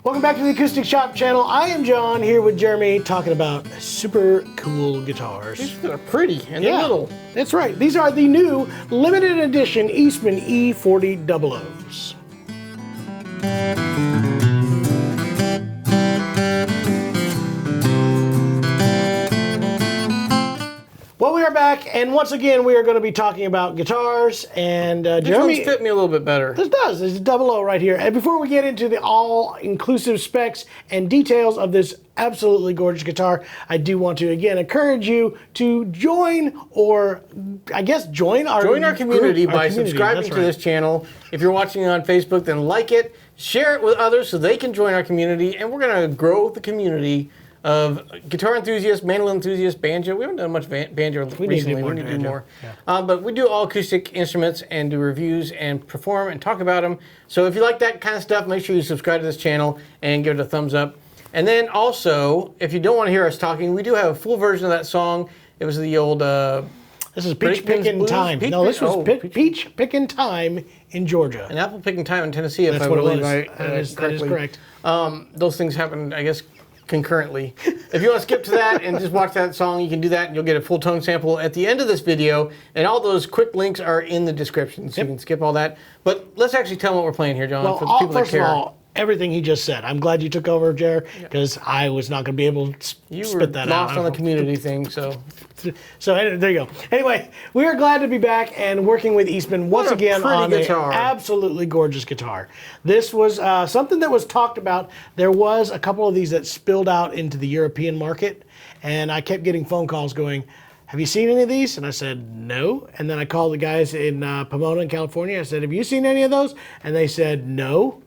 Welcome back to the Acoustic Shop channel. I am John here with Jeremy talking about super cool guitars. These are pretty and they're little. That's right. These are the new limited edition Eastman E40-OOs. Well, we are back, and once again, we are going to be talking about guitars. And Jeremy, this fit me a little bit better. This does. There's a double O right here. And before we get into the all-inclusive specs and details of this absolutely gorgeous guitar, I do want to again encourage you to join, or I guess join our community by subscribing to this channel. If you're watching on Facebook, then like it, share it with others so they can join our community, and we're going to grow the community of guitar enthusiasts, mandolin enthusiasts, banjo. We haven't done much banjo recently. We need to do more. Yeah. But we do all acoustic instruments and do reviews and perform and talk about them. So if you like that kind of stuff, make sure you subscribe to this channel and give it a thumbs up. And then also, if you don't want to hear us talking, we do have a full version of that song. It was the old... this is Peach Pickin' Time. This was Peach Pickin' Time in Georgia. And Apple Pickin' Time in Tennessee, if That's I what believe that is correct. Those things happen, I guess, concurrently. If you want to skip to that and just watch that song, you can do that, and you'll get a full tone sample at the end of this video, and all those quick links are in the description, so you can skip all that. But let's actually tell them what we're playing here, John, for the people that care. First of all, everything he just said. I'm glad you took over, Jer, because I was not going to be able to spit that out. You were lost on the community thing, so... So there you go. Anyway, we are glad to be back and working with Eastman once again on an absolutely gorgeous guitar. This was something that was talked about. There was a couple of these that spilled out into the European market, and I kept getting phone calls going, have you seen any of these? And I said, no. And then I called the guys in Pomona in California. I said, have you seen any of those? And they said, no,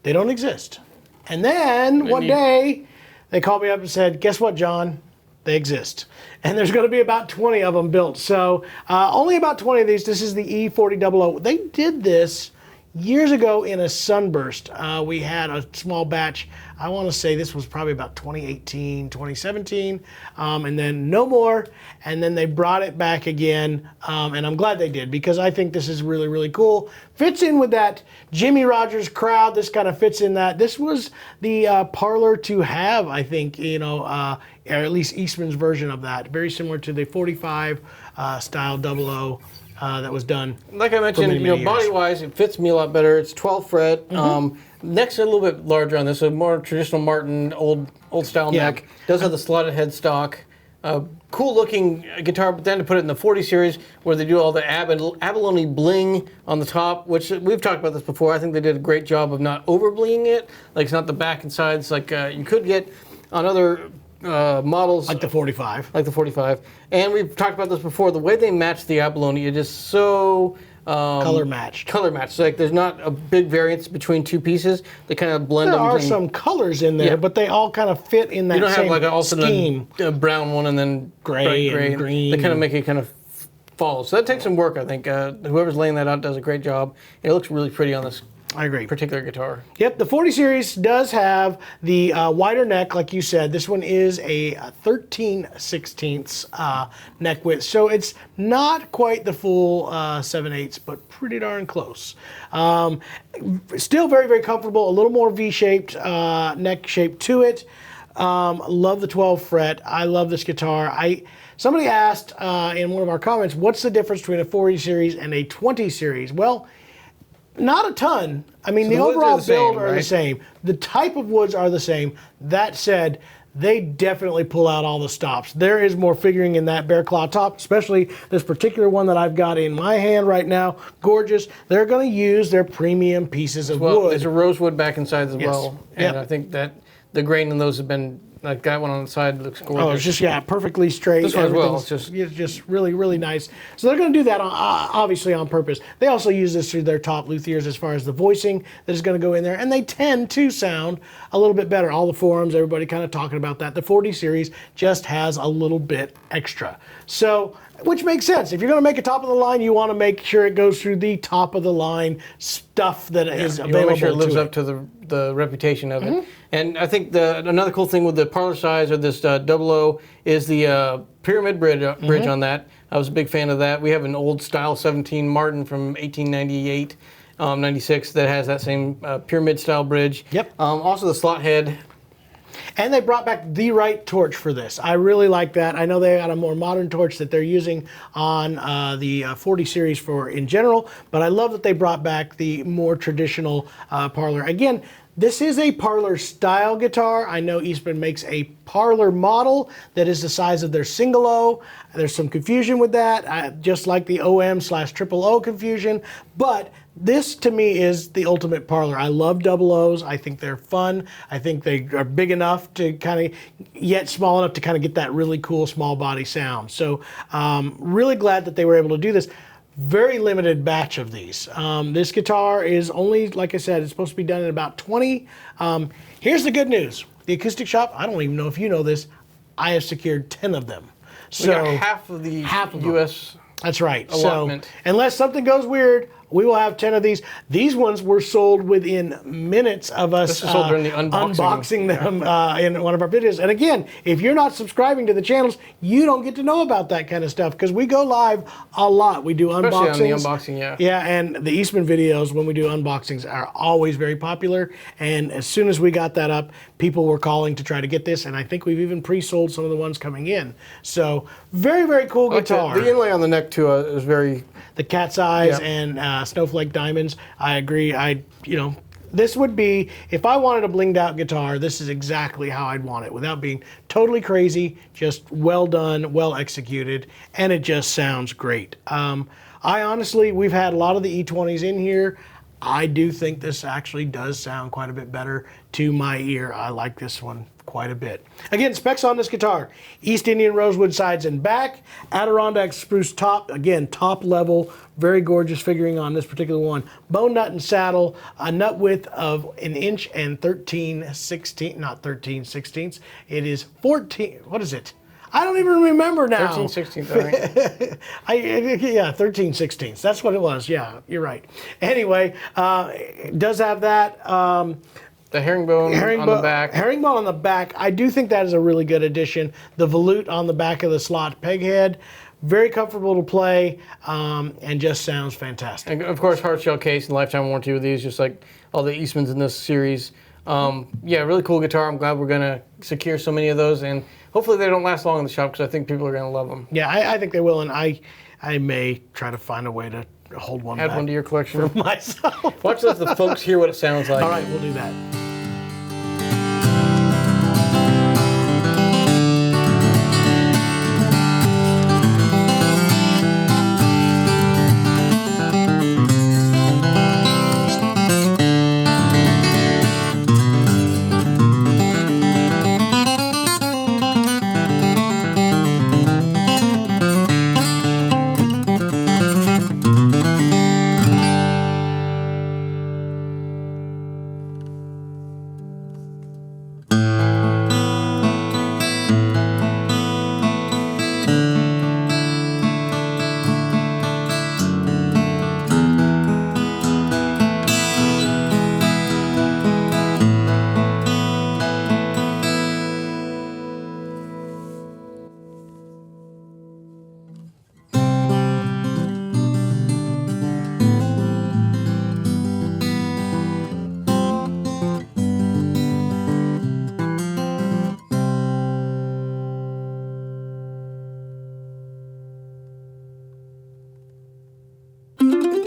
they don't exist. And then one day, they called me up and said, guess what, John? They exist. And there's going to be about 20 of them built. So only about 20 of these. This is the E40-OO. They did this years ago in a sunburst. We had a small batch. I want to say this was probably about 2018, 2017, and then no more. And then they brought it back again, and I'm glad they did, because I think this is really, really cool. Fits in with that Jimmy Rogers crowd. This kind of fits in that. This was the parlor to have, I think, or at least Eastman's version of that. Very similar to the 45 style 00. That was done. Like I mentioned, body-wise, it fits me a lot better. It's 12 fret. Neck's a little bit larger on this, a more traditional Martin, old style neck. Does have the slotted headstock. Cool looking guitar, but then to put it in the 40 series where they do all the abalone bling on the top, which we've talked about this before. I think they did a great job of not over blinging it. Like, it's not the back and sides like you could get on other models, like the 45. Like the 45. And we've talked about this before. The way they match the abalone, it is so color matched. Color matched. Like, there's not a big variance between two pieces. They kind of blend. There are some colors in there, but they all kind of fit in that same scheme. You don't have like a brown one and then gray and green. They kind of make it kind of fall. So that takes some work, I think. Whoever's laying that out does a great job. It looks really pretty on this. I agree. Particular guitar. Yep, the 40 series does have the wider neck, like you said. This one is a 13/16 neck width, so it's not quite the full 7/8, but pretty darn close. Still very, very comfortable. A little more V-shaped neck shape to it. Love the 12 fret. I love this guitar. Somebody asked in one of our comments, what's the difference between a 40 series and a 20 series? Well, not a ton. I mean, the overall build are the same. The type of woods are the same. That said, they definitely pull out all the stops. There is more figuring in that bear claw top, especially this particular one that I've got in my hand right now. Gorgeous. They're going to use their premium pieces of wood. There's a rosewood back inside as well. And I think that the grain in those have been, like that one on the side looks gorgeous. Oh, it's just, perfectly straight. This one as well. It's just really, really nice. So they're going to do that, obviously, on purpose. They also use this through their top luthiers as far as the voicing that is going to go in there. And they tend to sound a little bit better. All the forums, everybody kind of talking about that. The 40 series just has a little bit extra. So, which makes sense. If you're going to make a top of the line, you want to make sure it goes through the top of the line stuff that is available. You want to make sure it lives up to the reputation of it. And I think another cool thing with the parlor size of this 00 is the pyramid bridge on that. I was a big fan of that. We have an old style 17 Martin from 1898. 96 that has that same pyramid style bridge. Yep. Also the slot head. And they brought back the right torch for this. I really like that. I know they got a more modern torch that they're using on the 40 series for in general, but I love that they brought back the more traditional parlor. Again, this is a parlor style guitar. I know Eastman makes a parlor model that is the size of their single O. There's some confusion with that, just like the OM/triple O confusion, but this to me is the ultimate parlor. I love double O's. I think they're fun. I think they are big enough to kind of, yet small enough to kind of get that really cool small body sound. So really glad that they were able to do this. Very limited batch of these. This guitar is only, like I said, it's supposed to be done in about 20. Here's the good news. The Acoustic Shoppe, I don't even know if you know this, I have secured 10 of them. So we got half of the US. That's right. Allotment. So unless something goes weird, we will have 10 of these. These ones were sold within minutes of us sold during the unboxing them in one of our videos. And again, if you're not subscribing to the channels, you don't get to know about that kind of stuff because we go live a lot. We do unboxings. Especially on the unboxing, yeah. Yeah, and the Eastman videos, when we do unboxings, are always very popular. And as soon as we got that up, people were calling to try to get this. And I think we've even pre-sold some of the ones coming in. So very, very cool guitar. The inlay on the neck, too, is very... The cat's eyes and snowflake diamonds. I agree. This would be, if I wanted a blinged out guitar, this is exactly how I'd want it without being totally crazy, just well done, well executed, and it just sounds great. I honestly, we've had a lot of the E20s in here. I do think this actually does sound quite a bit better to my ear. I like this one quite a bit. Again, specs on this guitar: East Indian rosewood sides and back, Adirondack spruce top, again, top level, very gorgeous figuring on this particular one. Bone nut and saddle, a nut width of 1 inch and 13/16, not 13/16, it is 14, what is it? I don't even remember now. 13/16, I think. Yeah, 13/16. That's what it was. Yeah, you're right. Anyway, it does have that. The herringbone on the back. Herringbone on the back. I do think that is a really good addition. The volute on the back of the slot peg head. Very comfortable to play and just sounds fantastic. And of course, hard shell case and lifetime warranty with these, just like all the Eastmans in this series. Yeah, really cool guitar. I'm glad we're going to secure so many of those, and hopefully they don't last long in the shop because I think people are going to love them. Yeah, I think they will, and I may try to find a way to hold one Add one to your collection. For myself. Watch let the folks hear what it sounds like. All right, we'll do that.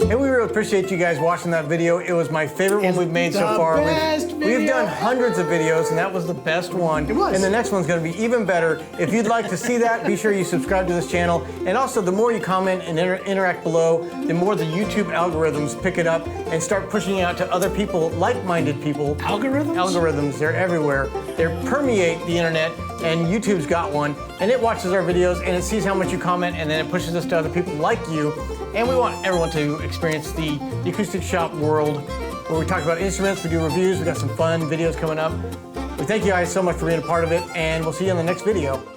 And we really appreciate you guys watching that video. It was my favorite one we've made so far. We've done hundreds of videos, and that was the best one. It was. And the next one's going to be even better. If you'd like to see that, be sure you subscribe to this channel. And also, the more you comment and interact below, the more the YouTube algorithms pick it up and start pushing it out to other people, like-minded people. Algorithms? Algorithms. They're everywhere. They permeate the internet, and YouTube's got one. And it watches our videos, and it sees how much you comment, and then it pushes us to other people like you. And we want everyone to experience the Acoustic Shoppe world, where we talk about instruments, we do reviews, we got some fun videos coming up. We thank you guys so much for being a part of it, and we'll see you in the next video.